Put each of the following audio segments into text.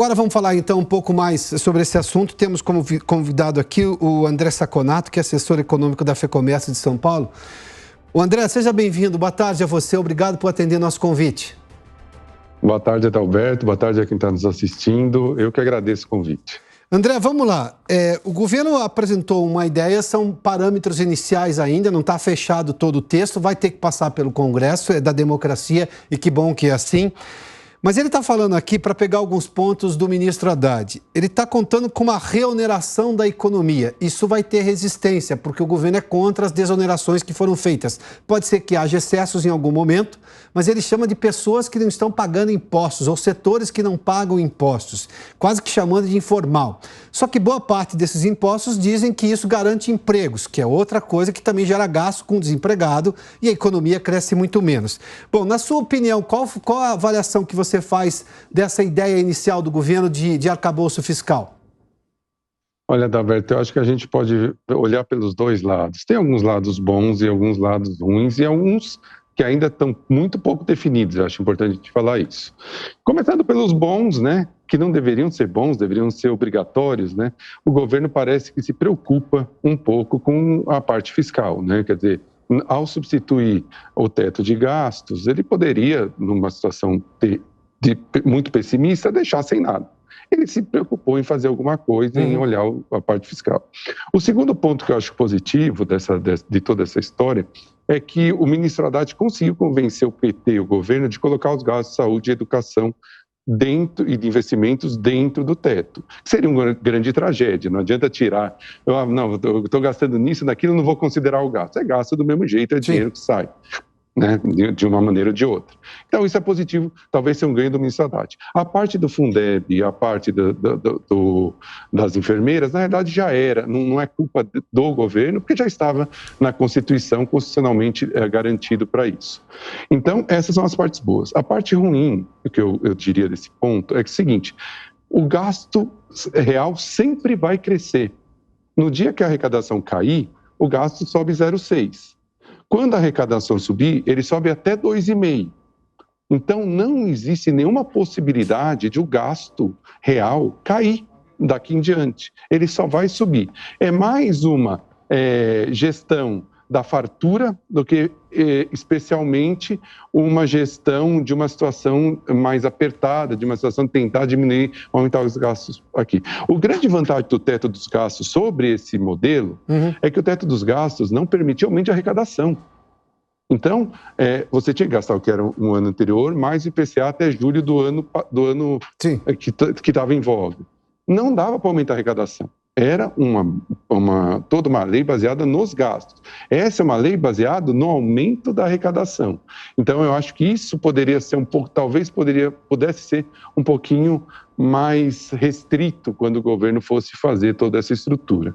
Agora vamos falar então um pouco mais sobre esse assunto. Temos como convidado aqui o André Saconato, que é assessor econômico da FEComércio de São Paulo. O André, seja bem-vindo. Boa tarde a você. Obrigado por atender nosso convite. Boa tarde, Adalberto. Boa tarde a quem está nos assistindo. Eu que agradeço o convite. André, vamos lá. O governo apresentou uma ideia, são parâmetros iniciais ainda, não está fechado todo o texto, vai ter que passar pelo Congresso, é da democracia e que bom que é assim. Mas ele está falando aqui, para pegar alguns pontos do ministro Haddad, ele está contando com uma reoneração da economia. Isso vai ter resistência, porque o governo é contra as desonerações que foram feitas. Pode ser que haja excessos em algum momento, mas ele chama de pessoas que não estão pagando impostos, ou setores que não pagam impostos, quase que chamando de informal. Só que boa parte desses impostos dizem que isso garante empregos, que é outra coisa que também gera gasto com o desempregado e a economia cresce muito menos. Bom, na sua opinião, qual a avaliação que você faz dessa ideia inicial do governo de arcabouço fiscal? Olha, Adalberto, eu acho que a gente pode olhar pelos dois lados. Tem alguns lados bons e alguns lados ruins e alguns que ainda estão muito pouco definidos. Eu acho importante a gente falar isso. Começando pelos bons, né? Que não deveriam ser bons, deveriam ser obrigatórios, né? O governo parece que se preocupa um pouco com a parte fiscal, né? Quer dizer, ao substituir o teto de gastos, ele poderia, numa situação muito pessimista, deixar sem nada. Ele se preocupou em fazer alguma coisa, em olhar a parte fiscal. O segundo ponto que eu acho positivo de toda essa história é que o ministro Haddad conseguiu convencer o PT e o governo de colocar os gastos de saúde e educação dentro e de investimentos dentro do teto. Seria uma grande tragédia, não adianta tirar, eu estou gastando nisso, naquilo, não vou considerar o gasto. É gasto do mesmo jeito, é dinheiro que sai, né, de uma maneira ou de outra. Então, isso é positivo, talvez seja um ganho do ministro Haddad. A parte do Fundeb, a parte das enfermeiras, na verdade já era, não é culpa do governo, porque já estava na Constituição constitucionalmente garantido para isso. Então, essas são as partes boas. A parte ruim, que eu diria desse ponto, é que é o seguinte, o gasto real sempre vai crescer. No dia que a arrecadação cair, o gasto sobe 0,6%. Quando a arrecadação subir, ele sobe até 2,5%. Então, não existe nenhuma possibilidade de o gasto real cair daqui em diante. Ele só vai subir. É mais uma gestão da fartura do que especialmente uma gestão de uma situação mais apertada, de uma situação de tentar diminuir, aumentar os gastos aqui. O grande vantagem do teto dos gastos sobre esse modelo é que o teto dos gastos não permitia aumento de arrecadação. Então, você tinha que gastar o que era um ano anterior, mais IPCA até julho do ano que estava em voga. Não dava para aumentar a arrecadação. Era toda uma lei baseada nos gastos. Essa é uma lei baseada no aumento da arrecadação. Então, eu acho que isso poderia ser talvez pudesse ser um pouquinho mais restrito quando o governo fosse fazer toda essa estrutura.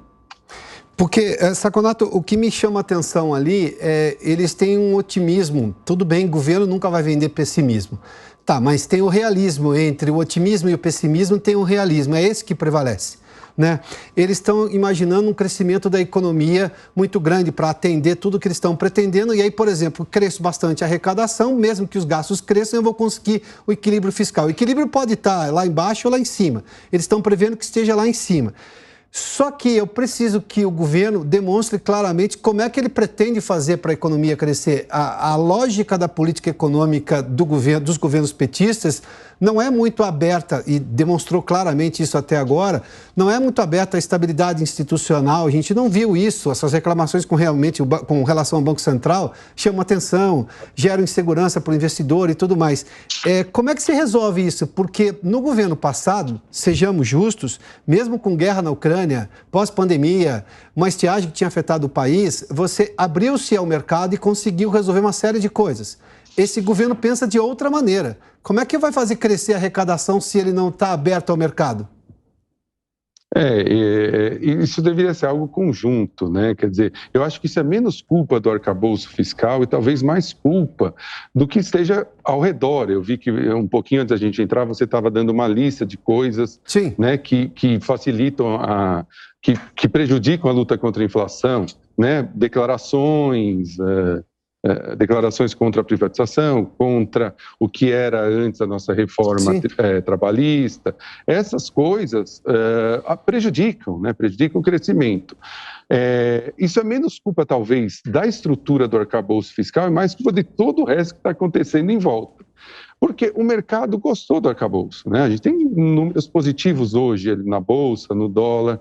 Porque, Saconato, o que me chama a atenção ali é eles têm um otimismo. Tudo bem, o governo nunca vai vender pessimismo. Tá, mas tem o realismo entre o otimismo e o pessimismo, tem o realismo. É esse que prevalece, né? Eles estão imaginando um crescimento da economia muito grande para atender tudo que eles estão pretendendo. E aí, por exemplo, cresce bastante a arrecadação, mesmo que os gastos cresçam, eu vou conseguir o equilíbrio fiscal. O equilíbrio pode estar lá embaixo ou lá em cima. Eles estão prevendo que esteja lá em cima. Só que eu preciso que o governo demonstre claramente como é que ele pretende fazer para a economia crescer. A lógica da política econômica dos governos petistas não é muito aberta, e demonstrou claramente isso até agora, não é muito aberta à estabilidade institucional. A gente não viu isso, essas reclamações com relação ao Banco Central chamam atenção, geram insegurança para o investidor e tudo mais. Como é que se resolve isso? Porque no governo passado, sejamos justos, mesmo com guerra na Ucrânia, pós-pandemia, uma estiagem que tinha afetado o país, você abriu-se ao mercado e conseguiu resolver uma série de coisas. Esse governo pensa de outra maneira. Como é que vai fazer crescer a arrecadação se ele não está aberto ao mercado? Isso deveria ser algo conjunto, né? Quer dizer, eu acho que isso é menos culpa do arcabouço fiscal e talvez mais culpa do que esteja ao redor. Eu vi que um pouquinho antes da gente entrar, você estava dando uma lista de coisas, né, que facilitam, que prejudicam a luta contra a inflação, né? Declarações, declarações contra a privatização, contra o que era antes a nossa reforma trabalhista. Essas coisas prejudicam, né? Prejudicam o crescimento. Isso é menos culpa, talvez, da estrutura do arcabouço fiscal e mais culpa de todo o resto que está acontecendo em volta. Porque o mercado gostou do arcabouço, né? A gente tem números positivos hoje na Bolsa, no dólar,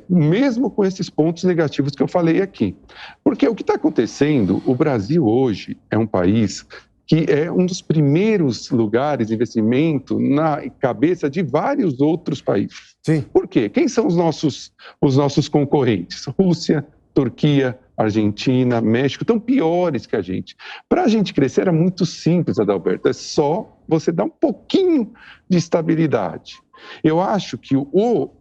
mesmo com esses pontos negativos que eu falei aqui. Porque o que está acontecendo, o Brasil hoje é um país que é um dos primeiros lugares de investimento na cabeça de vários outros países. Sim. Por quê? Quem são os nossos concorrentes? Rússia, Turquia, Argentina, México, estão piores que a gente. Para a gente crescer era muito simples, Adalberto, é só você dar um pouquinho de estabilidade. Eu acho que o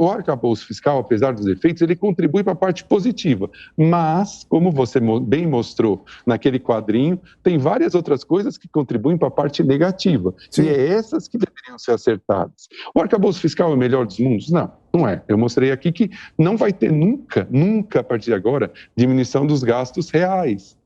arcabouço fiscal, apesar dos efeitos, ele contribui para a parte positiva, mas, como você bem mostrou naquele quadrinho, tem várias outras coisas que contribuem para a parte negativa. Sim. E é essas que deveriam ser acertadas. O arcabouço fiscal é o melhor dos mundos? Não, não é. Eu mostrei aqui que não vai ter nunca, a partir de agora, diminuição dos gastos reais.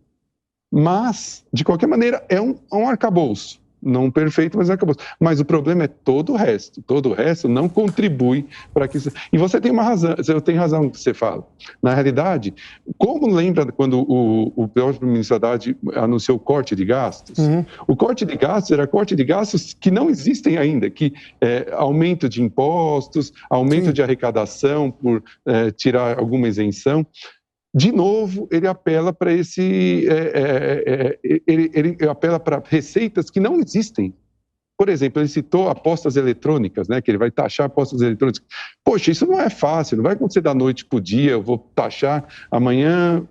Mas, de qualquer maneira, é um arcabouço. Não perfeito, mas acabou. Mas o problema é todo o resto. Todo o resto não contribui para que isso... E você tem uma razão, eu tenho razão no que você fala. Na realidade, como lembra quando o próprio ministro Haddad anunciou o corte de gastos? Uhum. O corte de gastos era corte de gastos que não existem ainda, que aumento de impostos, aumento de arrecadação por tirar alguma isenção. De novo, ele apela para ele apela para receitas que não existem. Por exemplo, ele citou apostas eletrônicas, né, que ele vai taxar apostas eletrônicas. Poxa, isso não é fácil, não vai acontecer da noite para o dia, eu vou taxar amanhã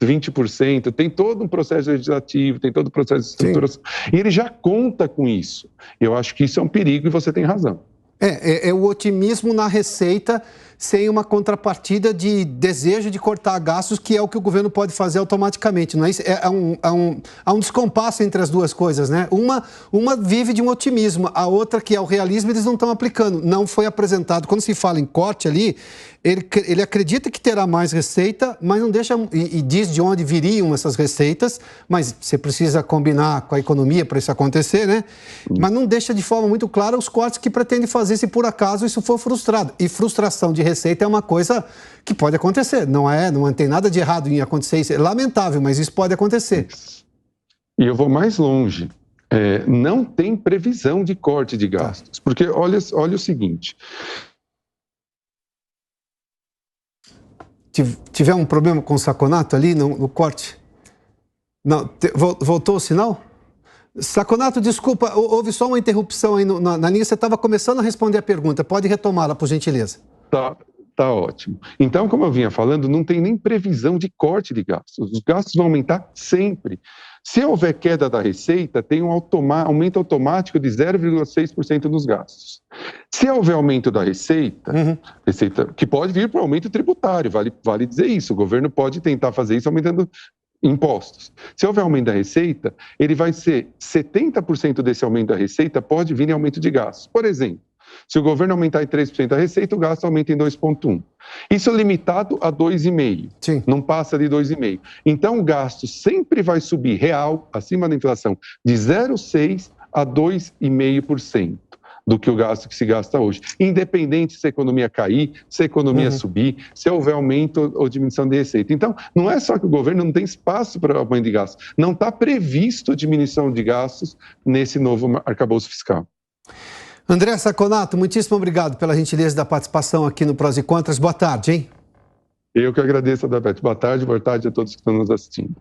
20%, tem todo um processo legislativo, tem todo um processo de estruturação. E ele já conta com isso. Eu acho que isso é um perigo e você tem razão. É o otimismo na receita sem uma contrapartida de desejo de cortar gastos, que é o que o governo pode fazer automaticamente, não é isso? Há um descompasso entre as duas coisas, né? Uma vive de um otimismo, a outra, que é o realismo, eles não estão aplicando. Não foi apresentado. Quando se fala em corte ali, ele acredita que terá mais receita, mas não deixa, e diz de onde viriam essas receitas, mas você precisa combinar com a economia para isso acontecer, né? Mas não deixa de forma muito clara os cortes que pretende fazer se por acaso isso for frustrado. E frustração de receita é uma coisa que pode acontecer, não tem nada de errado em acontecer isso, é lamentável, mas isso pode acontecer. E eu vou mais longe, não tem previsão de corte de gastos, porque olha o seguinte... Tiver um problema com o Saconato ali no corte? Não, voltou o sinal? Saconato, desculpa, houve só uma interrupção aí na linha, você estava começando a responder a pergunta, pode retomá-la, por gentileza. Tá ótimo. Então, como eu vinha falando, não tem nem previsão de corte de gastos, os gastos vão aumentar sempre. Se houver queda da receita, tem um aumento automático de 0,6% nos gastos. Se houver aumento da receita, receita que pode vir para o aumento tributário, vale dizer isso, o governo pode tentar fazer isso aumentando impostos. Se houver aumento da receita, ele vai ser 70% desse aumento da receita pode vir em aumento de gastos. Por exemplo, se o governo aumentar em 3% a receita, o gasto aumenta em 2,1%. Isso é limitado a 2,5%. Não passa de 2,5%. Então, o gasto sempre vai subir real, acima da inflação, de 0,6% a 2,5% do que o gasto que se gasta hoje. Independente se a economia cair, se a economia subir, se houver aumento ou diminuição de receita. Então, não é só que o governo não tem espaço para aumento de gastos. Não está previsto diminuição de gastos nesse novo arcabouço fiscal. André Saconato, muitíssimo obrigado pela gentileza da participação aqui no Prós e Contras. Boa tarde, hein? Eu que agradeço, Adalberto. Boa tarde a todos que estão nos assistindo.